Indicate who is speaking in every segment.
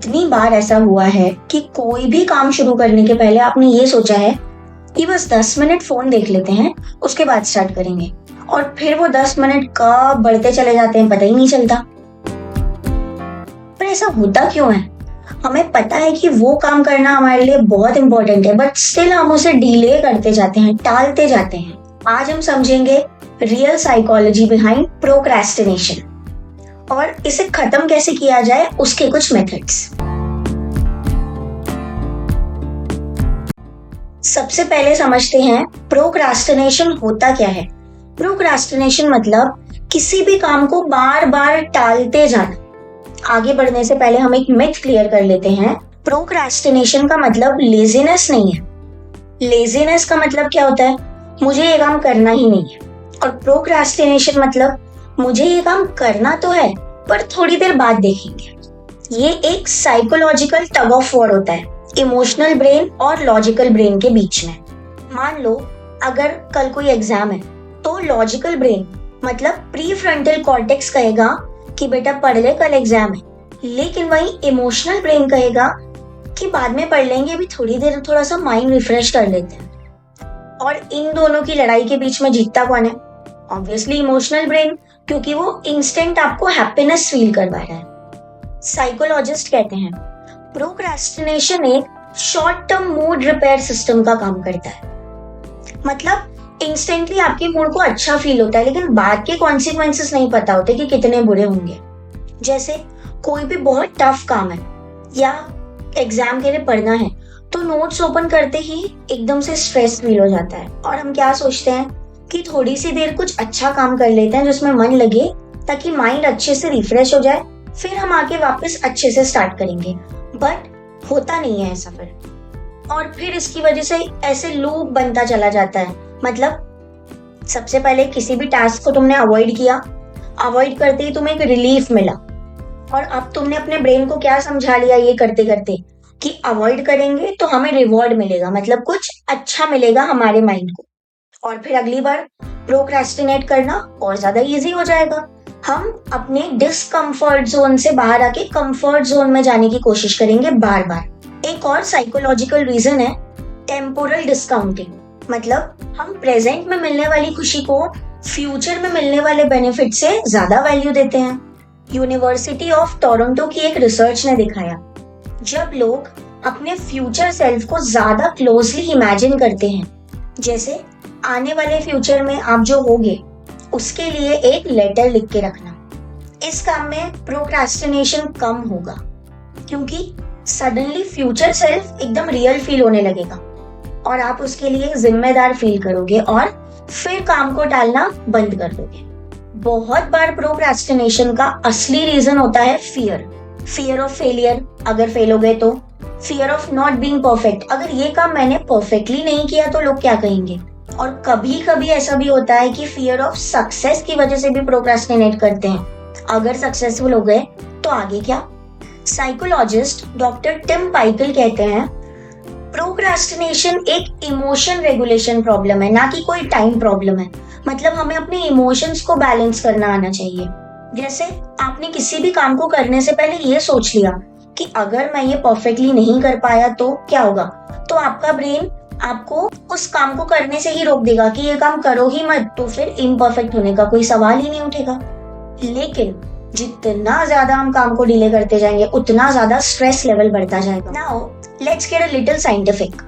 Speaker 1: कितनी बार ऐसा हुआ है कि कोई भी काम शुरू करने के पहले आपने ये सोचा है कि बस 10 मिनट फोन देख लेते हैं, उसके बाद स्टार्ट करेंगे, और फिर वो 10 मिनट कब बढ़ते चले जाते हैं पता ही नहीं चलता। पर ऐसा होता क्यों है? हमें पता है कि वो काम करना हमारे लिए बहुत इंपॉर्टेंट है, बट स्टिल हम उसे डिले करते जाते हैं, टालते जाते हैं। आज हम समझेंगे रियल साइकोलॉजी बिहाइंड प्रोक्रेस्टिनेशन और इसे खत्म कैसे किया जाए, उसके कुछ मेथड्स। सबसे पहले समझते हैं प्रोक्रास्टिनेशन होता क्या है। प्रोक्रास्टिनेशन मतलब किसी भी काम को बार बार टालते जाना। आगे बढ़ने से पहले हम एक मिथ क्लियर कर लेते हैं। प्रोक्रास्टिनेशन का मतलब लेजीनेस नहीं है। लेजीनेस का मतलब क्या होता है? मुझे ये काम करना ही नहीं है। और प्रोक्रास्टिनेशन मतलब मुझे ये काम करना तो है पर थोड़ी देर बाद देखेंगे। ये एक साइकोलॉजिकल टग ऑफ वॉर होता है इमोशनल ब्रेन और लॉजिकल ब्रेन के बीच में। मान लो अगर कल कोई एग्जाम है तो लॉजिकल ब्रेन मतलब प्री फ्रंटल कॉर्टेक्स कहेगा कि बेटा पढ़ ले, कल एग्जाम है, लेकिन वही इमोशनल ब्रेन कहेगा कि बाद में पढ़ लेंगे, अभी थोड़ी देर थोड़ा सा माइंड रिफ्रेश कर लेते हैं। और इन दोनों की लड़ाई के बीच में जीतता कौन है? ऑब्वियसली इमोशनल ब्रेन, क्योंकि वो इंस्टेंट आपको हैप्पीनेस फील करवा रहा है। साइकोलॉजिस्ट कहते हैं प्रोक्रेस्टिनेशन एक short term mood repair system का काम करता है। मतलब इंस्टेंटली आपके मूड को अच्छा फील होता है, लेकिन बाद के कॉन्सिक्वेंसेस नहीं पता होते कि कितने बुरे होंगे। जैसे कोई भी बहुत टफ काम है या एग्जाम के लिए पढ़ना है तो नोट्स ओपन करते ही एकदम से स्ट्रेस फील हो जाता है और हम क्या सोचते हैं कि थोड़ी सी देर कुछ अच्छा काम कर लेते हैं जिसमें मन लगे, ताकि माइंड अच्छे से रिफ्रेश हो जाए, फिर हम आके वापस अच्छे से स्टार्ट करेंगे। बट होता नहीं है ऐसा फिर, और फिर इसकी वजह से ऐसे लूप बनता चला जाता है। मतलब सबसे पहले किसी भी टास्क को तुमने अवॉइड किया, अवॉइड करते ही तुम्हें एक रिलीफ मिला, और अब तुमने अपने ब्रेन को क्या समझा लिया ये करते करते कि अवॉइड करेंगे तो हमें रिवॉर्ड मिलेगा, मतलब कुछ अच्छा मिलेगा हमारे माइंड को, और फिर अगली बार प्रोक्रेस्टिनेट करना और ज्यादा इजी हो जाएगा। हम अपने डिस्कम्फर्ट जोन से बाहर आके कंफर्ट जोन में जाने की कोशिश करेंगे बार बार। एक और साइकोलॉजिकल रीजन है टेम्पोरल डिस्काउंटिंग। मतलब हम प्रेजेंट में मिलने वाली खुशी को फ्यूचर में मिलने वाले बेनिफिट से ज्यादा वैल्यू देते हैं। यूनिवर्सिटी ऑफ टोरंटो की एक रिसर्च ने दिखाया जब लोग अपने फ्यूचर सेल्फ को ज्यादा क्लोजली इमेजिन करते हैं, जैसे आने वाले फ्यूचर में आप जो होगे उसके लिए एक लेटर लिख के रखना, इस काम में प्रोक्रेस्टिनेशन कम होगा, क्योंकि सडनली फ्यूचर सेल्फ एकदम रियल फील होने लगेगा और आप उसके लिए जिम्मेदार फील करोगे और फिर काम को टालना बंद कर दोगे। बहुत बार प्रोक्रेस्टिनेशन का असली रीजन होता है फियर ऑफ फेलियर, अगर फेल हो गए तो, fear of not being perfect, अगर ये काम मैंने परफेक्टली नहीं किया तो लोग क्या कहेंगे। और कभी कभी ऐसा भी होता है कि फियर ऑफ सक्सेस की वजह से भी प्रोक्रेस्टिनेट करते हैं, अगर सक्सेसफुल हो गए तो आगे क्या। साइकोलॉजिस्ट डॉक्टर टिम पाइकल कहते हैं प्रोक्रेस्टिनेशन एक इमोशन रेगुलेशन प्रॉब्लम है, ना कि कोई टाइम प्रॉब्लम है। मतलब हमें अपने इमोशंस को बैलेंस करना आना चाहिए। जैसे आपने किसी भी काम को करने से पहले ये सोच लिया कि अगर मैं ये परफेक्टली नहीं कर पाया तो क्या होगा, तो आपका ब्रेन आपको उस काम को करने से ही रोक देगा कि ये काम करो ही मत, तो फिर इम्परफेक्ट होने का कोई सवाल ही नहीं उठेगा। लेकिन जितना ज्यादा हम काम को डिले करते जाएंगे उतना ज्यादा स्ट्रेस लेवल बढ़ता जाएगा। Now let's get a little scientific.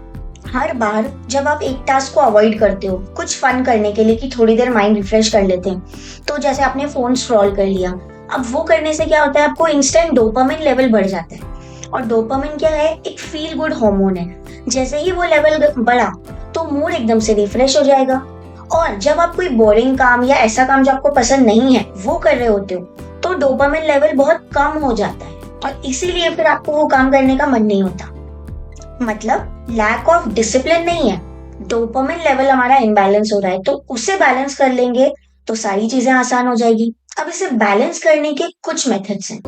Speaker 1: हर बार जब आप एक टास्क को अवॉइड करते हो कुछ फन करने के लिए कि थोड़ी देर माइंड रिफ्रेश कर लेते हैं, तो जैसे आपने फोन स्क्रॉल कर लिया, अब वो करने से क्या होता है, आपको इंस्टेंट डोपामिन लेवल बढ़ जाता है। और डोपामिन क्या है? एक फील गुड हार्मोन है। जैसे ही वो लेवल बढ़ा तो मूड एकदम से रिफ्रेश हो जाएगा। और जब आप कोई बोरिंग काम या ऐसा काम जो आपको पसंद नहीं है वो कर रहे होते हो तो डोपामिन लेवल बहुत कम हो जाता है और इसीलिए फिर आपको वो काम करने का मन नहीं होता। मतलब लैक ऑफ डिसिप्लिन नहीं है, डोपामिन लेवल हमारा इम्बैलेंस हो रहा है, तो उसे बैलेंस कर लेंगे तो सारी चीजें आसान हो जाएगी। अब इसे बैलेंस करने के कुछ मेथड्स हैं।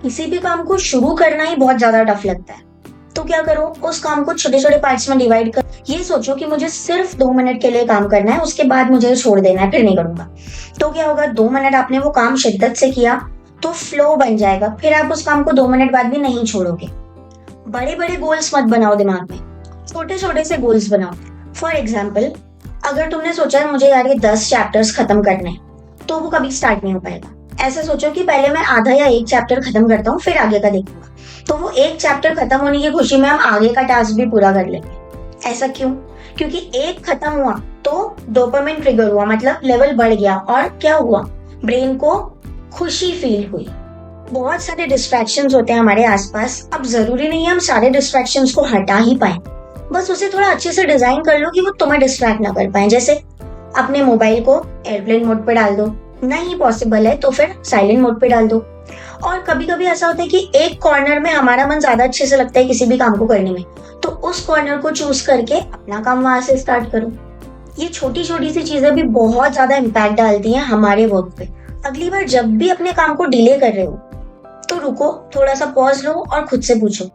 Speaker 1: किसी भी काम को शुरू करना ही बहुत ज्यादा टफ लगता है, तो क्या करो, उस काम को छोटे छोटे पार्ट्स में डिवाइड कर ये सोचो कि मुझे सिर्फ 2 मिनट के लिए काम करना है, उसके बाद मुझे छोड़ देना है, फिर नहीं करूंगा। तो क्या होगा, 2 मिनट आपने वो काम शिद्दत से किया तो फ्लो बन जाएगा, फिर आप उस काम को 2 मिनट बाद भी नहीं छोड़ोगे। बड़े बड़े गोल्स मत बनाओ दिमाग में, छोटे छोटे से गोल्स बनाओ। फॉर एग्जाम्पल, अगर तुमने सोचा है मुझे यार ये 10 चैप्टर्स खत्म करने हैं, तो वो कभी स्टार्ट नहीं हो पाएगा। ऐसा सोचो कि पहले मैं आधा या एक चैप्टर खत्म करता हूँ, फिर आगे का देखूंगा। तो वो एक चैप्टर खत्म होने की खुशी में हम आगे का टास्क भी पूरा कर लेंगे। ऐसा क्यों? क्योंकि एक खत्म हुआ तो डोपामिन ट्रिगर हुआ, मतलब लेवल बढ़ गया, और क्या हुआ, ब्रेन को खुशी फील हुई। बहुत सारे डिस्ट्रैक्शंस होते हैं हमारे आसपास। अब जरूरी नहीं है हम सारे डिस्ट्रैक्शंस को हटा ही पाए, बस उसे थोड़ा अच्छे से डिजाइन कर लो कि वो तुम्हें डिस्ट्रैक्ट ना कर पाए। जैसे अपने मोबाइल को एयरप्लेन मोड पे डाल दो, नहीं पॉसिबल है तो फिर साइलेंट मोड पे डाल दो। और कभी कभी ऐसा होता है कि एक कॉर्नर में हमारा मन ज्यादा अच्छे से लगता है किसी भी काम को करने में, तो उस कॉर्नर को चूज करके अपना काम वहां से स्टार्ट करो। ये छोटी छोटी सी चीजें भी बहुत ज्यादा इम्पैक्ट डालती हैं हमारे वर्क पे। अगली बार जब भी अपने काम को डिले कर रहे हो तो रुको, थोड़ा सा पॉज लो और खुद से पूछो,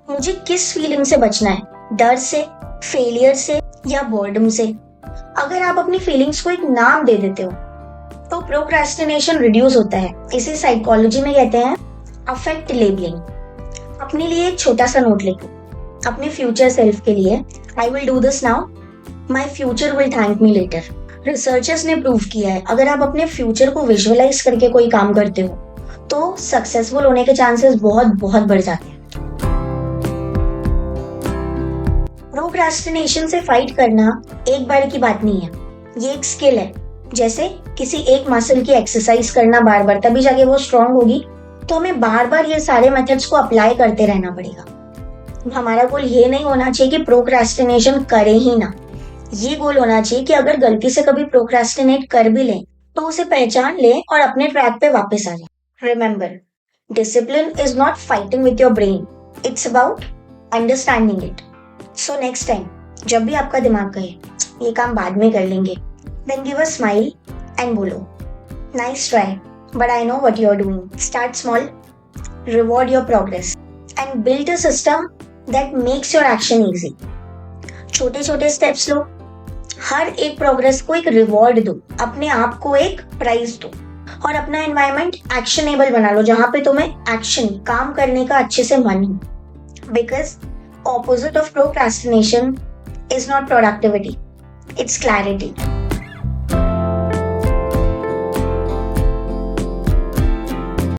Speaker 1: मुझे किस फीलिंग से बचना है, डर से, फेलियर से, या बोर्डम से। अगर आप अपनी फीलिंग्स को एक नाम दे देते हो तो प्रोक्रेस्टिनेशन रिड्यूस होता है। इसे साइकोलॉजी में कहते हैं अफेक्ट लेबलिंग। अपने लिए एक छोटा सा नोट लिखो, अपने फ्यूचर सेल्फ के लिए, I will do this now, my future will thank me later. Researchers ने प्रूव किया है अगर आप अपने फ्यूचर को विजुअलाइज करके कोई काम करते हो तो सक्सेसफुल होने के चांसेस बहुत बहुत बढ़ जाते हैं। प्रोक्रेस्टिनेशन से फाइट करना एक बार की बात नहीं है, ये एक स्किल है। जैसे किसी एक मसल की एक्सरसाइज करना बार बार, तभी जाके वो स्ट्रांग होगी। तो हमें बार बार ये सारे मेथड्स को अप्लाई करते रहना पड़ेगा। हमारा गोल ये नहीं होना चाहिए कि प्रोक्रेस्टिनेशन करें ही ना, ये गोल होना चाहिए कि अगर गलती से कभी प्रोक्रेस्टिनेट कर भी लें तो उसे पहचान लें और अपने ट्रैक पे वापस आ जाए। Remember, discipline is not fighting with your brain, it's about understanding it. So next time जब भी आपका दिमाग कहे ये काम बाद में कर लेंगे, then give a smile and बोलो, nice try, but I know what you're doing. Start small, reward your progress, and build a system that makes your action easy. छोटे छोटे स्टेप्स लो, हर एक प्रोग्रेस को एक रिवॉर्ड दो, अपने आप को एक प्राइज दो, और अपना एनवायरनमेंट एक्शनेबल बना लो जहां पे तुम्हें एक्शन, काम करने का अच्छे से मन हो। Because opposite of procrastination is not productivity, it's clarity.